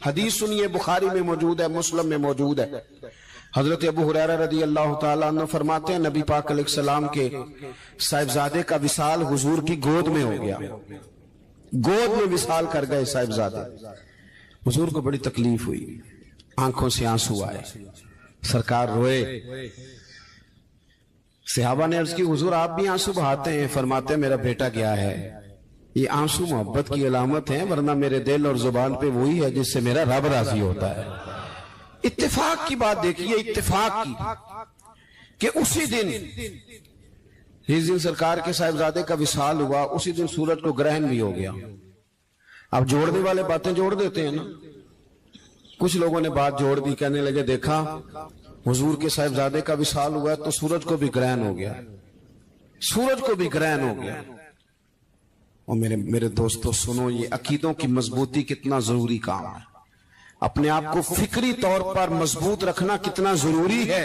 حدیث سنیے، بخاری میں موجود ہے، مسلم میں موجود ہے۔ حضرت ابو ہریرہ رضی اللہ تعالیٰ عنہ فرماتے ہیں نبی پاک علیہ السلام کے صاحبزادے کا وصال حضور کی گود میں ہو گیا، گود میں وصال کر گئے صاحبزادے۔ حضور کو بڑی تکلیف ہوئی، آنکھوں سے آنسو آئے، سرکار روئے۔ صحابہ نے عرض کی حضور آپ بھی آنسو بہاتے ہیں؟ فرماتے ہیں میرا بیٹا گیا ہے، یہ آنسو محبت کی علامت ہیں، ورنہ میرے دل اور زبان پہ وہی ہے جس سے میرا رب راضی ہوتا ہے۔ اتفاق کی بات دیکھیے، اتفاق کی کہ اسی دن جس دن سرکار کے صاحبزادے کا وصال ہوا اسی دن سورج کو گرہن بھی ہو گیا۔ اب جوڑنے والے باتیں جوڑ دیتے ہیں نا، کچھ لوگوں نے بات جوڑ دی، کہنے لگے دیکھا حضور کے صاحبزادے کا وصال ہوا تو سورج کو بھی گرہن ہو گیا، سورج کو بھی گرہن ہو گیا۔ اور میرے دوستو سنو، یہ عقیدوں کی مضبوطی کتنا ضروری کام ہے، اپنے آپ کو فکری طور پر مضبوط رکھنا کتنا ضروری ہے۔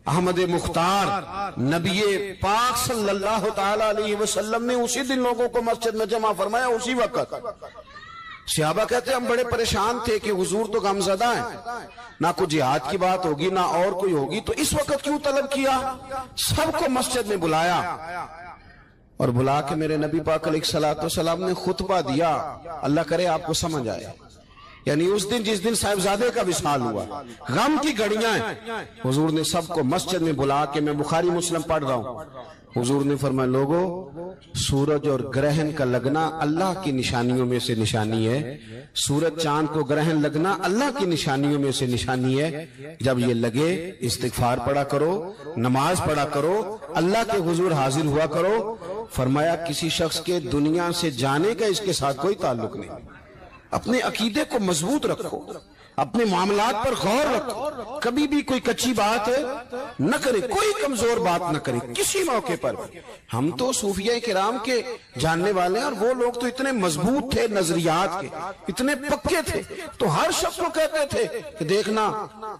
احمد مختار نبی پاک صلی اللہ تعالیٰ علیہ وسلم نے اسی دن لوگوں کو مسجد میں جمع فرمایا، اسی وقت۔ صحابہ کہتے ہیں ہم بڑے پریشان تھے کہ حضور تو غمزدہ ہیں، نہ کوئی جہاد کی بات ہوگی نہ اور کوئی ہوگی، تو اس وقت کیوں طلب کیا؟ سب کو مسجد میں بلایا اور بلا کے میرے نبی پاک علیہ السلام نے خطبہ دیا۔ اللہ کرے آپ کو سمجھ آئے، یعنی اس دن جس دن صاحبزادے کا وصال ہوا، غم کی گھڑیاں ہیں، حضور نے سب کو مسجد میں بلا کے، میں بخاری مسلم پڑھ رہا ہوں، حضور نے فرمایا لوگو سورج اور گرہن کا لگنا اللہ کی نشانیوں میں سے نشانی ہے، سورج چاند کو گرہن لگنا اللہ کی نشانیوں میں سے نشانی ہے۔ جب یہ لگے استغفار پڑھا کرو، نماز پڑھا کرو، اللہ کے حضور حاضر ہوا کرو۔ فرمایا کسی شخص کے دنیا سے جانے کا اس کے ساتھ کوئی تعلق نہیں۔ اپنے عقیدے کو مضبوط رکھو، اپنے معاملات پر غور رکھو، کبھی بھی کوئی کچی بات نہ کرے، کوئی کمزور بات نہ کرے کسی موقع پر۔ ہم تو صوفیہ کرام کے جاننے والے ہیں، اور وہ لوگ تو اتنے مضبوط تھے نظریات کے، اتنے پکے تھے، تو ہر شخص کو کہتے تھے کہ دیکھنا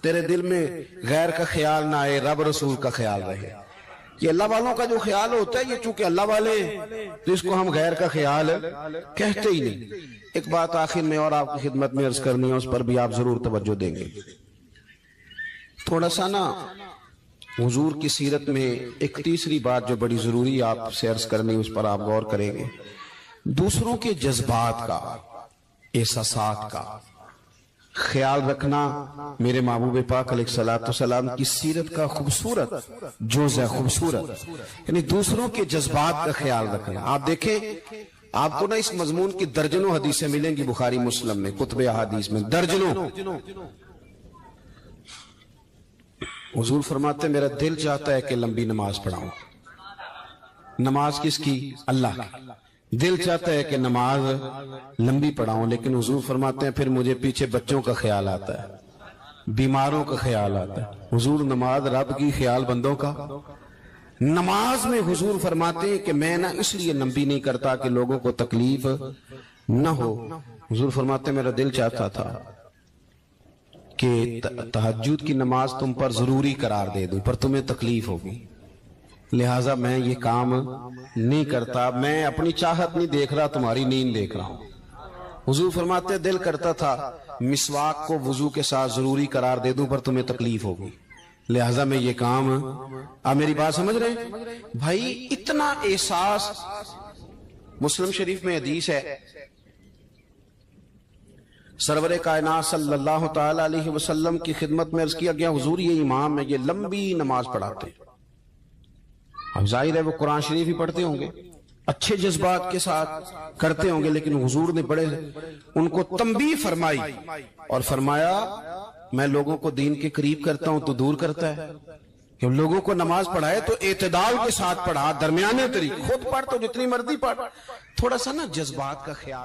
تیرے دل میں غیر کا خیال نہ آئے، رب رسول کا خیال رہے۔ یہ اللہ والوں کا جو خیال ہوتا ہے، یہ چونکہ اللہ والے ہیں تو اس کو ہم غیر کا خیال کہتے ہی نہیں۔ ایک بات آخر میں اور آپ کی خدمت میں عرض کرنی ہے، اس پر بھی آپ ضرور توجہ دیں گے۔ تھوڑا سا نا حضور کی سیرت میں ایک تیسری بات جو بڑی ضروری آپ سے عرض کرنی ہے، اس پر آپ غور کریں گے۔ دوسروں کے جذبات کا، احساسات کا خیال رکھنا میرے محبوب پاک علیہ السلام کی سیرت کا خوبصورت جز ہے، خوبصورت، یعنی دوسروں کے جذبات کا خیال رکھنا۔ آپ دیکھیں آپ کو نا اس مضمون کی درجنوں حدیثیں ملیں گی بخاری مسلم میں، کتب احادیث میں درجنوں۔ حضور فرماتے ہیں میرا دل چاہتا ہے کہ لمبی نماز پڑھاؤں۔ نماز کس کی؟ اللہ کی۔ دل چاہتا ہے کہ نماز لمبی پڑھاؤں، لیکن حضور فرماتے ہیں پھر مجھے پیچھے بچوں کا خیال آتا ہے، بیماروں کا خیال آتا ہے۔ حضور نماز رب کی، خیال بندوں کا۔ نماز میں حضور فرماتے ہیں کہ میں نہ اس لیے لمبی نہیں کرتا کہ لوگوں کو تکلیف نہ ہو، حضور فرماتے ہیں میرا دل چاہتا تھا کہ تہجد کی نماز تم پر ضروری قرار دے دوں، پر تمہیں تکلیف ہوگی، لہٰذا میں یہ کام نہیں کرتا، میں اپنی چاہت نہیں دیکھ رہا، تمہاری نیند دیکھ رہا ہوں۔ حضور فرماتے ہیں دل کرتا تھا مسواک کو وضو کے ساتھ ضروری قرار دے دوں، پر تمہیں تکلیف ہوگی، لہٰذا میں یہ کام۔ آپ میری بات سمجھ رہے ہیں بھائی؟ اتنا احساس۔ مسلم شریف میں حدیث ہے، سرور کائنات صلی اللہ تعالی علیہ وسلم کی خدمت میں عرض کیا گیا حضور یہ امام ہے، یہ لمبی نماز پڑھاتے ہیں۔ اب ظاہر ہے وہ قرآن شریف ہی پڑھتے ہوں گے، اچھے جذبات کے ساتھ کرتے ہوں گے، لیکن حضور نے بڑے ان کو تنبیہ فرمائی اور فرمایا میں لوگوں کو دین کے قریب کرتا ہوں تو دور کرتا ہے، کہ لوگوں کو نماز پڑھائے تو اعتدال کے ساتھ پڑھا، درمیانے طریقے، خود پڑھ تو جتنی مرضی پڑھ، تھوڑا سا نا جذبات کا خیال۔